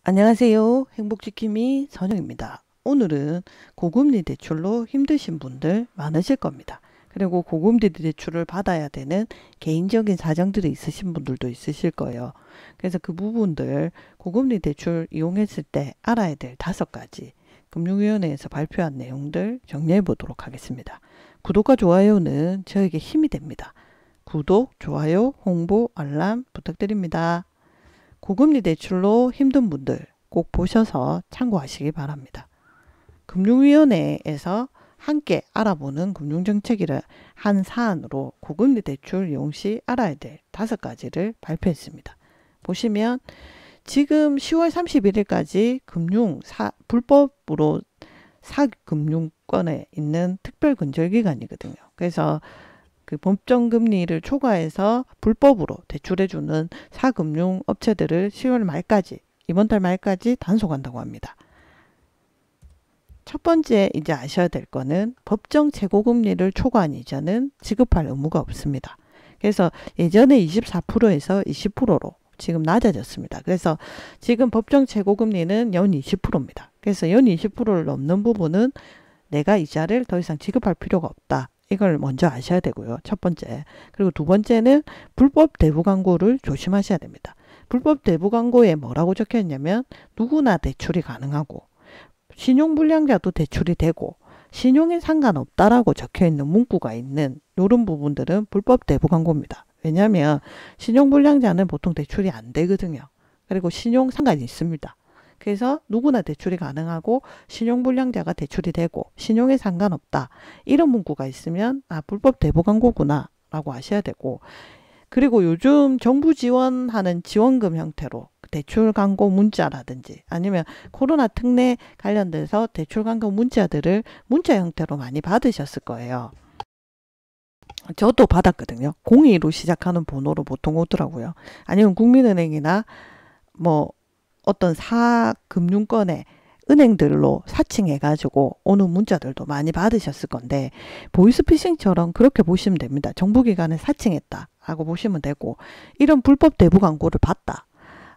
안녕하세요. 행복지킴이 선영입니다. 오늘은 고금리 대출로 힘드신 분들 많으실 겁니다. 그리고 고금리 대출을 받아야 되는 개인적인 사정들이 있으신 분들도 있으실 거예요. 그래서 그 부분들 고금리 대출 이용했을 때 알아야 될 5가지 금융위원회에서 발표한 내용들 정리해 보도록 하겠습니다. 구독과 좋아요는 저에게 힘이 됩니다. 구독, 좋아요, 홍보, 알람 부탁드립니다. 고금리 대출로 힘든 분들 꼭 보셔서 참고하시기 바랍니다. 금융위원회에서 함께 알아보는 금융정책이라 한 사안으로 고금리 대출 이용 시 알아야 될 5가지를 발표했습니다. 보시면 지금 10월 31일까지 불법으로 사금융권에 있는 특별근절기간이거든요. 그래서 그 법정 금리를 초과해서 불법으로 대출해주는 사금융 업체들을 10월 말까지, 이번 달 말까지 단속한다고 합니다. 첫 번째 이제 아셔야 될 거는 법정 최고금리를 초과한 이자는 지급할 의무가 없습니다. 그래서 예전에 24%에서 20%로 지금 낮아졌습니다. 그래서 지금 법정 최고금리는 연 20%입니다. 그래서 연 20%를 넘는 부분은 내가 이자를 더 이상 지급할 필요가 없다. 이걸 먼저 아셔야 되고요. 첫 번째. 그리고 두 번째는 불법 대부 광고를 조심하셔야 됩니다. 불법 대부 광고에 뭐라고 적혀 있냐면 누구나 대출이 가능하고 신용불량자도 대출이 되고 신용에 상관없다라고 적혀 있는 문구가 있는 이런 부분들은 불법 대부 광고입니다. 왜냐하면 신용불량자는 보통 대출이 안 되거든요. 그리고 신용 상관이 있습니다. 그래서 누구나 대출이 가능하고 신용불량자가 대출이 되고 신용에 상관없다. 이런 문구가 있으면 불법 대부 광고구나 라고 아셔야 되고, 그리고 요즘 정부 지원하는 지원금 형태로 대출 광고 문자라든지 아니면 코로나 특례 관련돼서 대출 광고 문자들을 문자 형태로 많이 받으셨을 거예요. 저도 받았거든요. 02로 시작하는 번호로 보통 오더라고요. 아니면 국민은행이나 뭐 어떤 사금융권의 은행들로 사칭해가지고 오는 문자들도 많이 받으셨을 건데, 보이스피싱처럼 그렇게 보시면 됩니다. 정부기관에 사칭했다 라고 보시면 되고, 이런 불법 대부 광고를 봤다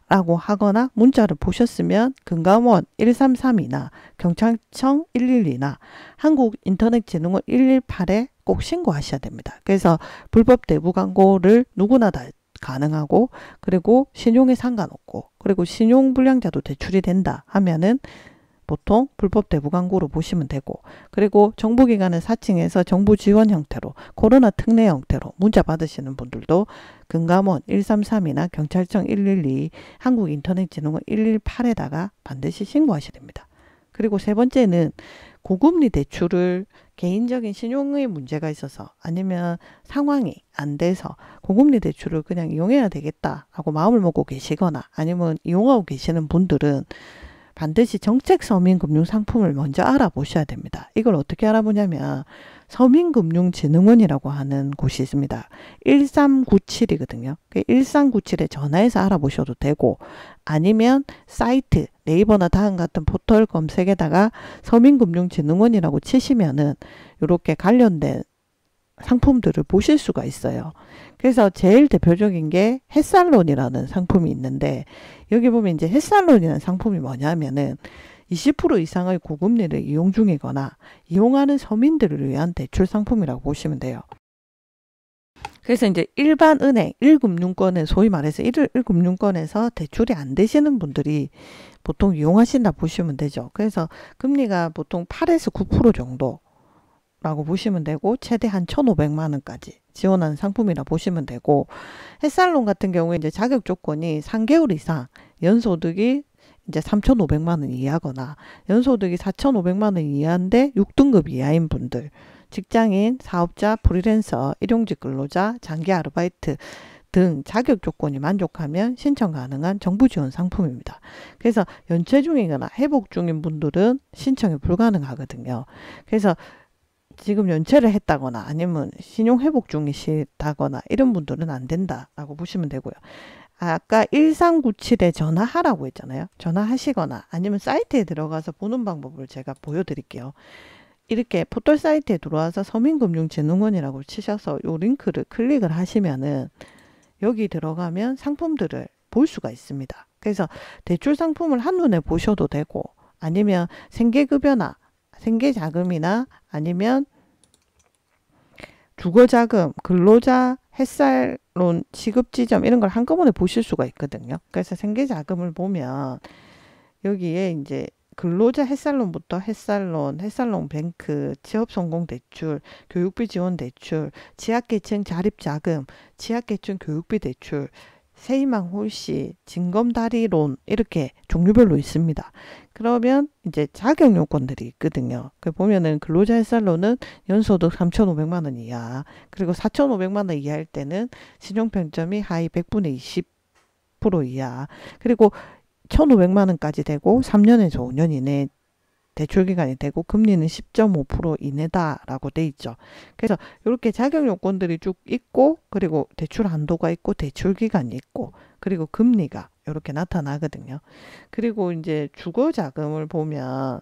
라고 하거나 문자를 보셨으면 금감원 133이나 경찰청 112나 한국인터넷진흥원 118에 꼭 신고하셔야 됩니다. 그래서 불법 대부 광고를 누구나 다 가능하고, 그리고 신용에 상관없고, 그리고 신용불량자도 대출이 된다 하면은 보통 불법 대부 광고로 보시면 되고, 그리고 정부기관을 사칭해서 정부 지원 형태로 코로나 특례 형태로 문자 받으시는 분들도 금감원 133이나 경찰청 112, 한국인터넷진흥원 118에다가 반드시 신고하셔야 됩니다. 그리고 세 번째는 고금리 대출을 개인적인 신용의 문제가 있어서 아니면 상황이 안 돼서 고금리 대출을 그냥 이용해야 되겠다라고 마음을 먹고 계시거나 아니면 이용하고 계시는 분들은 반드시 정책 서민금융 상품을 먼저 알아보셔야 됩니다. 이걸 어떻게 알아보냐면 서민금융진흥원이라고 하는 곳이 있습니다. 1397이거든요. 1397에 전화해서 알아보셔도 되고, 아니면 사이트 네이버나 다음 같은 포털 검색에다가 서민금융진흥원이라고 치시면은 이렇게 관련된 상품들을 보실 수가 있어요. 그래서 제일 대표적인 게 햇살론이라는 상품이 있는데, 여기 보면 이제 햇살론이라는 상품이 뭐냐면은 20% 이상의 고금리를 이용 중이거나 이용하는 서민들을 위한 대출 상품이라고 보시면 돼요. 그래서 이제 일반 은행, 1금융권에 소위 말해서 1금융권에서 대출이 안 되시는 분들이 보통 이용하신다 보시면 되죠. 그래서 금리가 보통 8에서 9% 정도 라고 보시면 되고, 최대 한 1,500만 원까지 지원하는 상품이라 보시면 되고, 햇살론 같은 경우에 이제 자격 조건이 3개월 이상 연소득이 이제 3,500만 원 이하거나 연소득이 4,500만 원 이하인데 6등급 이하인 분들, 직장인, 사업자, 프리랜서, 일용직 근로자, 장기 아르바이트 등 자격 조건이 만족하면 신청 가능한 정부 지원 상품입니다. 그래서 연체 중이거나 회복 중인 분들은 신청이 불가능하거든요. 그래서 지금 연체를 했다거나 아니면 신용 회복 중이시다거나 이런 분들은 안 된다라고 보시면 되고요. 아까 1397에 전화하라고 했잖아요. 전화하시거나 아니면 사이트에 들어가서 보는 방법을 제가 보여드릴게요. 이렇게 포털 사이트에 들어와서 서민금융진흥원이라고 치셔서 이 링크를 클릭을 하시면은 여기 들어가면 상품들을 볼 수가 있습니다. 그래서 대출 상품을 한눈에 보셔도 되고 아니면 생계급여나 생계자금이나 아니면 주거자금, 근로자 햇살론 지급지점 이런 걸 한꺼번에 보실 수가 있거든요. 그래서 생계자금을 보면 여기에 이제 근로자 햇살론부터 햇살론 뱅크, 취업성공대출, 교육비 지원 대출, 취약계층 자립자금, 취약계층 교육비 대출, 세희망 홀씨, 징검다리론 이렇게 종류별로 있습니다. 그러면 이제 자격 요건들이 있거든요. 그 보면은 근로자 햇살론은 연소득 3,500만 원 이하, 그리고 4,500만 원 이하일 때는 신용평점이 하위 100분의 20% 이하, 그리고 1,500만 원까지 되고 3년에서 5년 이내 대출 기간이 되고 금리는 10.5% 이내다라고 돼 있죠. 그래서 이렇게 자격 요건들이 쭉 있고 그리고 대출 한도가 있고 대출 기간이 있고 그리고 금리가 이렇게 나타나거든요. 그리고 이제 주거 자금을 보면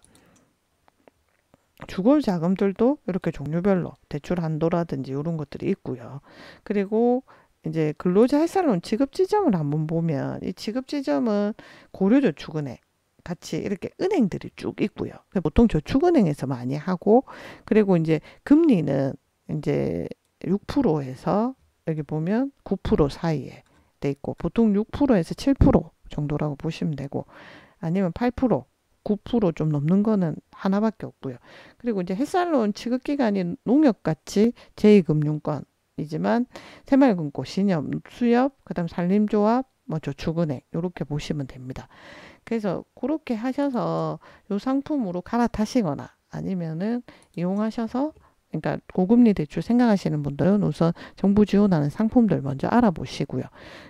주거 자금들도 이렇게 종류별로 대출 한도라든지 이런 것들이 있고요. 그리고 이제 근로자 햇살론 지급 지점을 한번 보면 이 지급 지점은 고려저축은행 같이 이렇게 은행들이 쭉 있고요. 보통 저축은행에서 많이 하고 그리고 이제 금리는 이제 6%에서 여기 보면 9% 사이에 돼 있고 보통 6%에서 7% 정도라고 보시면 되고 아니면 8% 9% 좀 넘는 거는 하나밖에 없고요. 그리고 이제 햇살론 취급 기간이 농협같이 제2금융권이지만 새마을금고, 신협, 수협, 그다음 산림조합, 뭐 저축은행 이렇게 보시면 됩니다. 그래서 그렇게 하셔서 요 상품으로 갈아타시거나 아니면은 이용하셔서 그러니까 고금리 대출 생각하시는 분들은 우선 정부 지원하는 상품들 먼저 알아보시고요.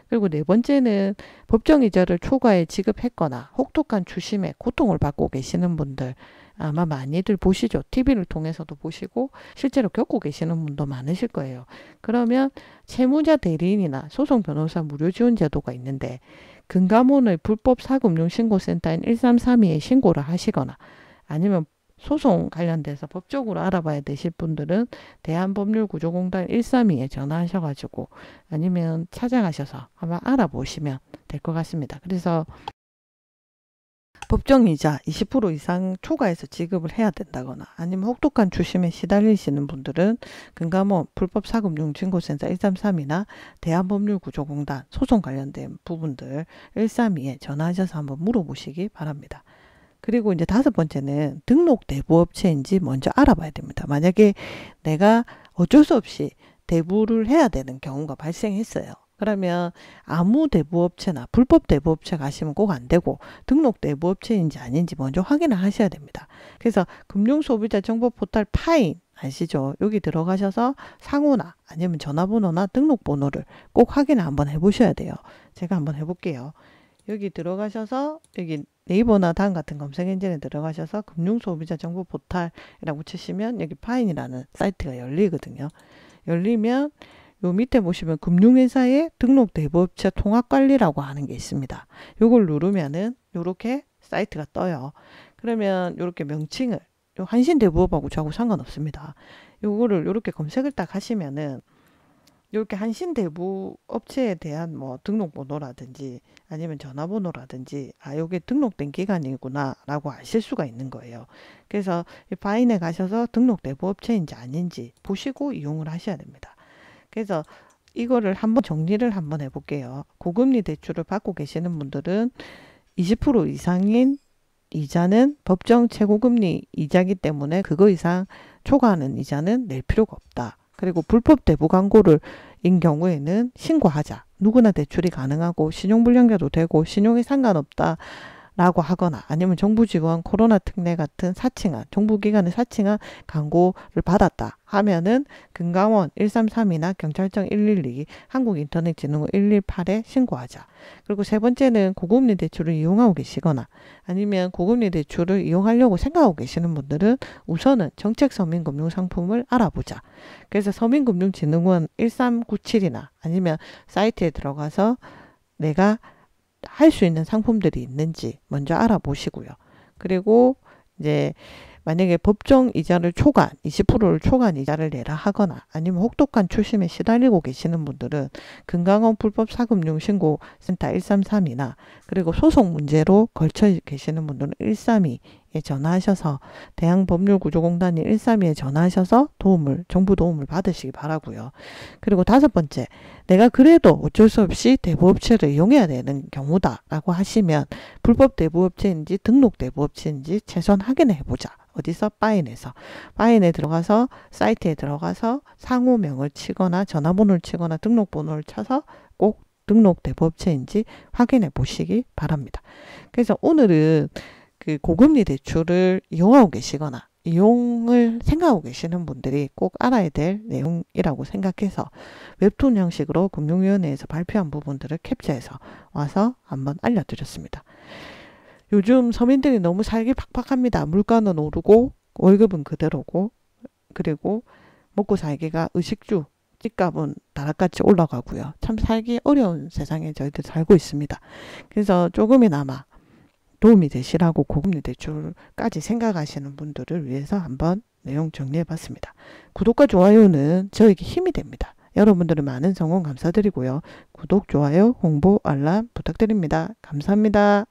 그리고 네 번째는 법정이자를 초과해 지급했거나 혹독한 추심에 고통을 받고 계시는 분들 아마 많이들 보시죠. TV를 통해서도 보시고 실제로 겪고 계시는 분도 많으실 거예요. 그러면 채무자 대리인이나 소송 변호사 무료 지원 제도가 있는데 금감원의 불법 사금융신고센터인 1332에 신고를 하시거나 아니면 소송 관련돼서 법적으로 알아봐야 되실 분들은 대한법률구조공단 132에 전화하셔가지고 아니면 찾아가셔서 한번 알아보시면 될 것 같습니다. 그래서 법정이자 20% 이상 초과해서 지급을 해야 된다거나 아니면 혹독한 추심에 시달리시는 분들은 금감원 불법사금융신고센터 133이나 대한법률구조공단 소송 관련된 부분들 132에 전화하셔서 한번 물어보시기 바랍니다. 그리고 이제 다섯 번째는 등록 대부업체인지 먼저 알아봐야 됩니다. 만약에 내가 어쩔 수 없이 대부를 해야 되는 경우가 발생했어요. 그러면 아무 대부업체나 불법 대부업체 가시면 꼭 안 되고 등록 대부업체인지 아닌지 먼저 확인을 하셔야 됩니다. 그래서 금융소비자정보포털 파인 아시죠? 여기 들어가셔서 상호나 아니면 전화번호나 등록번호를 꼭 확인을 한번 해보셔야 돼요. 제가 한번 해볼게요. 여기 들어가셔서 여기 네이버나 다음 같은 검색 엔진에 들어가셔서 금융소비자정보포털이라고 치시면 여기 파인이라는 사이트가 열리거든요. 열리면 요 밑에 보시면 금융회사의 등록 대부업체 통합관리라고 하는 게 있습니다. 요걸 누르면은 요렇게 사이트가 떠요. 그러면 요렇게 명칭을 요 한신대부업하고 저하고 상관없습니다. 요거를 요렇게 검색을 딱 하시면은 이렇게 한신대부업체에 대한 뭐 등록번호라든지 아니면 전화번호라든지 요게 등록된 기간이구나 라고 아실 수가 있는 거예요. 그래서 이 바인에 가셔서 등록대부업체인지 아닌지 보시고 이용을 하셔야 됩니다. 그래서 이거를 한번 정리를 한번 해볼게요. 고금리 대출을 받고 계시는 분들은 20% 이상인 이자는 법정 최고금리 이자기 때문에 그거 이상 초과하는 이자는 낼 필요가 없다. 그리고 불법 대부 광고를 인 경우에는 신고하자. 누구나 대출이 가능하고 신용불량자도 되고 신용에 상관없다. 라고 하거나 아니면 정부 지원 코로나 특례 같은 사칭한 정부기관의 사칭한 광고를 받았다 하면은 금감원 133이나 경찰청 112 한국인터넷진흥원 118에 신고하자. 그리고 세 번째는 고금리 대출을 이용하고 계시거나 아니면 고금리 대출을 이용하려고 생각하고 계시는 분들은 우선은 정책 서민금융상품을 알아보자. 그래서 서민금융진흥원 1397이나 아니면 사이트에 들어가서 내가 할 수 있는 상품들이 있는지 먼저 알아보시고요. 그리고 이제 만약에 법정 이자를 초과 20%를 초과한 이자를 내라 하거나 아니면 혹독한 추심에 시달리고 계시는 분들은 금강원 불법 사금융 신고센터 133이나 그리고 소송 문제로 걸쳐 계시는 분들은 132에 전화하셔서 대한법률구조공단인 132에 전화하셔서 정부 도움을 받으시기 바라고요. 그리고 5번째, 내가 그래도 어쩔 수 없이 대부업체를 이용해야 되는 경우다라고 하시면 불법 대부업체인지 등록 대부업체인지 최소한 확인해 보자. 어디서? 바인에서. 바인에 들어가서 사이트에 들어가서 상호명을 치거나 전화번호를 치거나 등록번호를 쳐서 꼭 등록 대부업체인지 확인해 보시기 바랍니다. 그래서 오늘은 그 고금리 대출을 이용하고 계시거나 이용을 생각하고 계시는 분들이 꼭 알아야 될 내용이라고 생각해서 웹툰 형식으로 금융위원회에서 발표한 부분들을 캡처해서 와서 한번 알려드렸습니다. 요즘 서민들이 너무 살기 팍팍합니다. 물가는 오르고 월급은 그대로고 그리고 먹고 살기가 의식주 집값은 다락같이 올라가고요. 참 살기 어려운 세상에 저희들 살고 있습니다. 그래서 조금이나마 도움이 되시라고 고금리 대출까지 생각하시는 분들을 위해서 한번 내용 정리해 봤습니다. 구독과 좋아요는 저에게 힘이 됩니다. 여러분들의 많은 성원 감사드리고요. 구독, 좋아요, 홍보, 알람 부탁드립니다. 감사합니다.